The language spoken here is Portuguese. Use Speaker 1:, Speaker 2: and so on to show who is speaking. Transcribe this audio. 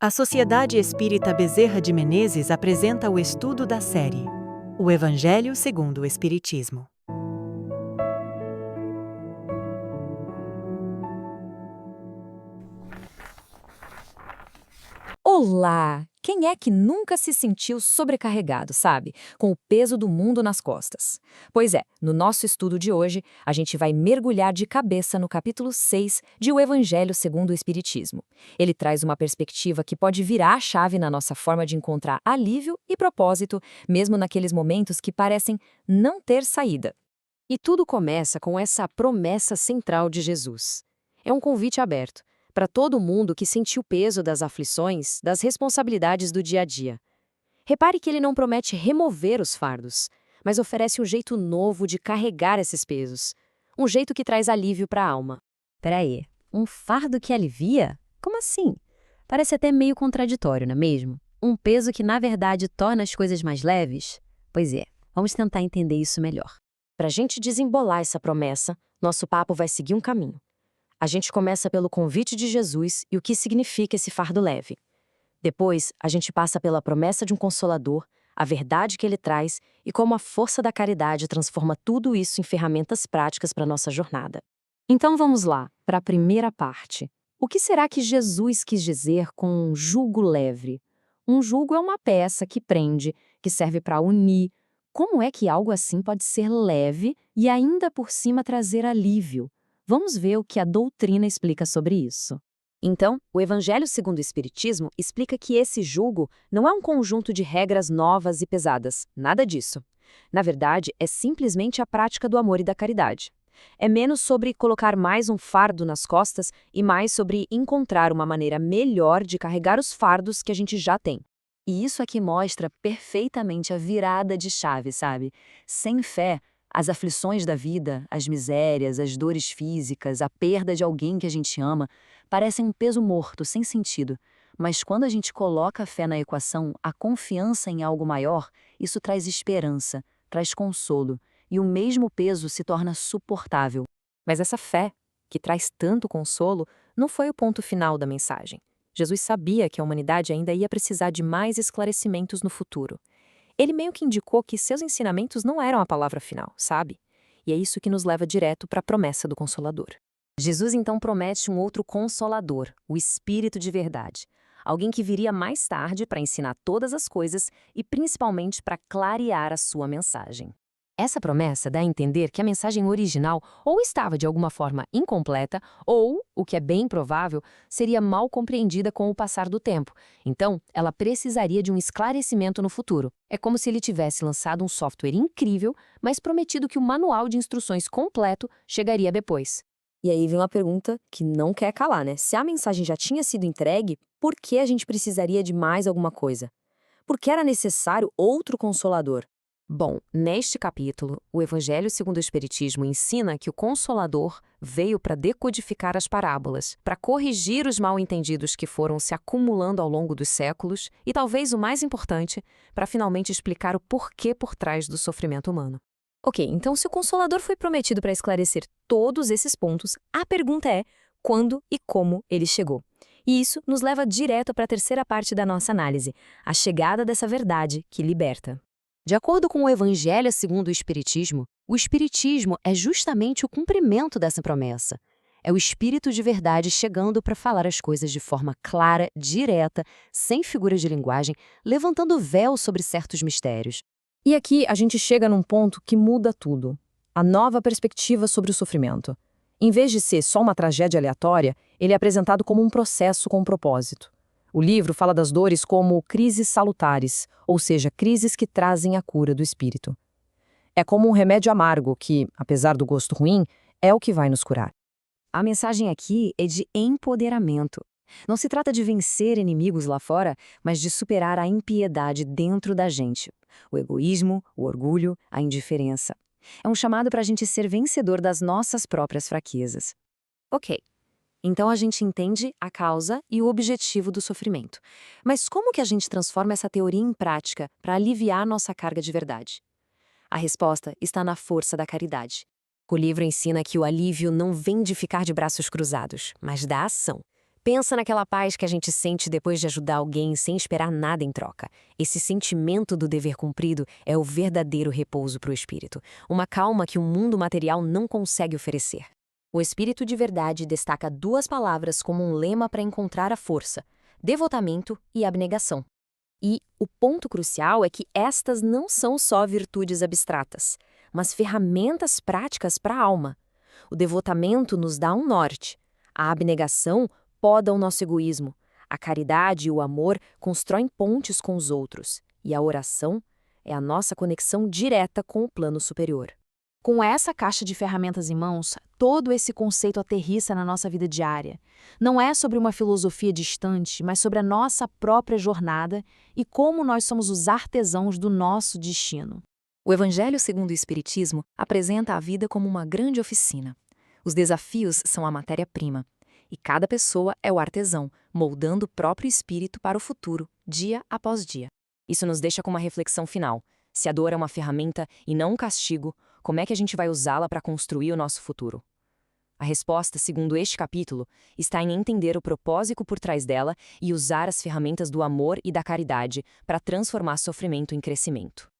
Speaker 1: A Sociedade Espírita Bezerra de Menezes apresenta o estudo da série O Evangelho segundo o Espiritismo.
Speaker 2: Olá! Quem é que nunca se sentiu sobrecarregado, sabe? Com o peso do mundo nas costas. Pois é, no nosso estudo de hoje, a gente vai mergulhar de cabeça no capítulo 6 de O Evangelho segundo o Espiritismo. Ele traz uma perspectiva que pode virar a chave na nossa forma de encontrar alívio e propósito, mesmo naqueles momentos que parecem não ter saída. E tudo começa com essa promessa central de Jesus. É um convite aberto para todo mundo que sentiu o peso das aflições, das responsabilidades do dia a dia. Repare que ele não promete remover os fardos, mas oferece um jeito novo de carregar esses pesos. Um jeito que traz alívio para a alma.
Speaker 3: Peraí, um fardo que alivia? Como assim? Parece até meio contraditório, não é mesmo? Um peso que, na verdade, torna as coisas mais leves? Pois é, vamos tentar entender isso melhor.
Speaker 2: Para a gente desembolar essa promessa, nosso papo vai seguir um caminho. A gente começa pelo convite de Jesus e o que significa esse fardo leve. Depois, a gente passa pela promessa de um Consolador, a verdade que ele traz e como a força da caridade transforma tudo isso em ferramentas práticas para a nossa jornada. Então vamos lá, para a primeira parte. O que será que Jesus quis dizer com um jugo leve? Um jugo é uma peça que prende, que serve para unir. Como é que algo assim pode ser leve e ainda por cima trazer alívio? Vamos ver o que a doutrina explica sobre isso. Então, o Evangelho segundo o Espiritismo explica que esse jugo não é um conjunto de regras novas e pesadas, nada disso. Na verdade, é simplesmente a prática do amor e da caridade. É menos sobre colocar mais um fardo nas costas e mais sobre encontrar uma maneira melhor de carregar os fardos que a gente já tem. E isso aqui mostra perfeitamente a virada de chave, sabe? Sem fé, as aflições da vida, as misérias, as dores físicas, a perda de alguém que a gente ama, parecem um peso morto, sem sentido. Mas quando a gente coloca a fé na equação, a confiança em algo maior, isso traz esperança, traz consolo, e o mesmo peso se torna suportável. Mas essa fé, que traz tanto consolo, não foi o ponto final da mensagem. Jesus sabia que a humanidade ainda ia precisar de mais esclarecimentos no futuro. Ele meio que indicou que seus ensinamentos não eram a palavra final, sabe? E é isso que nos leva direto para a promessa do Consolador. Jesus então promete um outro Consolador, o Espírito de Verdade. Alguém que viria mais tarde para ensinar todas as coisas e principalmente para clarear a sua mensagem. Essa promessa dá a entender que a mensagem original ou estava de alguma forma incompleta ou, o que é bem provável, seria mal compreendida com o passar do tempo. Então, ela precisaria de um esclarecimento no futuro. É como se ele tivesse lançado um software incrível, mas prometido que o manual de instruções completo chegaria depois. E aí vem uma pergunta que não quer calar, né? Se a mensagem já tinha sido entregue, por que a gente precisaria de mais alguma coisa? Por que era necessário outro consolador? Bom, neste capítulo, o Evangelho segundo o Espiritismo ensina que o Consolador veio para decodificar as parábolas, para corrigir os mal-entendidos que foram se acumulando ao longo dos séculos e, talvez o mais importante, para finalmente explicar o porquê por trás do sofrimento humano. Ok, então se o Consolador foi prometido para esclarecer todos esses pontos, a pergunta é quando e como ele chegou. E isso nos leva direto para a terceira parte da nossa análise, a chegada dessa verdade que liberta. De acordo com o Evangelho segundo o Espiritismo é justamente o cumprimento dessa promessa. É o Espírito de verdade chegando para falar as coisas de forma clara, direta, sem figuras de linguagem, levantando o véu sobre certos mistérios. E aqui a gente chega num ponto que muda tudo. A nova perspectiva sobre o sofrimento. Em vez de ser só uma tragédia aleatória, ele é apresentado como um processo com um propósito. O livro fala das dores como crises salutares, ou seja, crises que trazem a cura do espírito. É como um remédio amargo que, apesar do gosto ruim, é o que vai nos curar. A mensagem aqui é de empoderamento. Não se trata de vencer inimigos lá fora, mas de superar a impiedade dentro da gente. O egoísmo, o orgulho, a indiferença. É um chamado para a gente ser vencedor das nossas próprias fraquezas. Ok. Então a gente entende a causa e o objetivo do sofrimento. Mas como que a gente transforma essa teoria em prática para aliviar nossa carga de verdade? A resposta está na força da caridade. O livro ensina que o alívio não vem de ficar de braços cruzados, mas da ação. Pensa naquela paz que a gente sente depois de ajudar alguém sem esperar nada em troca. Esse sentimento do dever cumprido é o verdadeiro repouso para o espírito, uma calma que o mundo material não consegue oferecer. O espírito de verdade destaca duas palavras como um lema para encontrar a força: devotamento e abnegação. E o ponto crucial é que estas não são só virtudes abstratas, mas ferramentas práticas para a alma. O devotamento nos dá um norte. A abnegação poda o nosso egoísmo. A caridade e o amor constroem pontes com os outros. E a oração é a nossa conexão direta com o plano superior.
Speaker 4: Com essa caixa de ferramentas em mãos, todo esse conceito aterrissa na nossa vida diária. Não é sobre uma filosofia distante, mas sobre a nossa própria jornada e como nós somos os artesãos do nosso destino.
Speaker 5: O Evangelho segundo o Espiritismo apresenta a vida como uma grande oficina. Os desafios são a matéria-prima. E cada pessoa é o artesão, moldando o próprio espírito para o futuro, dia após dia.
Speaker 2: Isso nos deixa com uma reflexão final. Se a dor é uma ferramenta e não um castigo, como é que a gente vai usá-la para construir o nosso futuro? A resposta, segundo este capítulo, está em entender o propósito por trás dela e usar as ferramentas do amor e da caridade para transformar sofrimento em crescimento.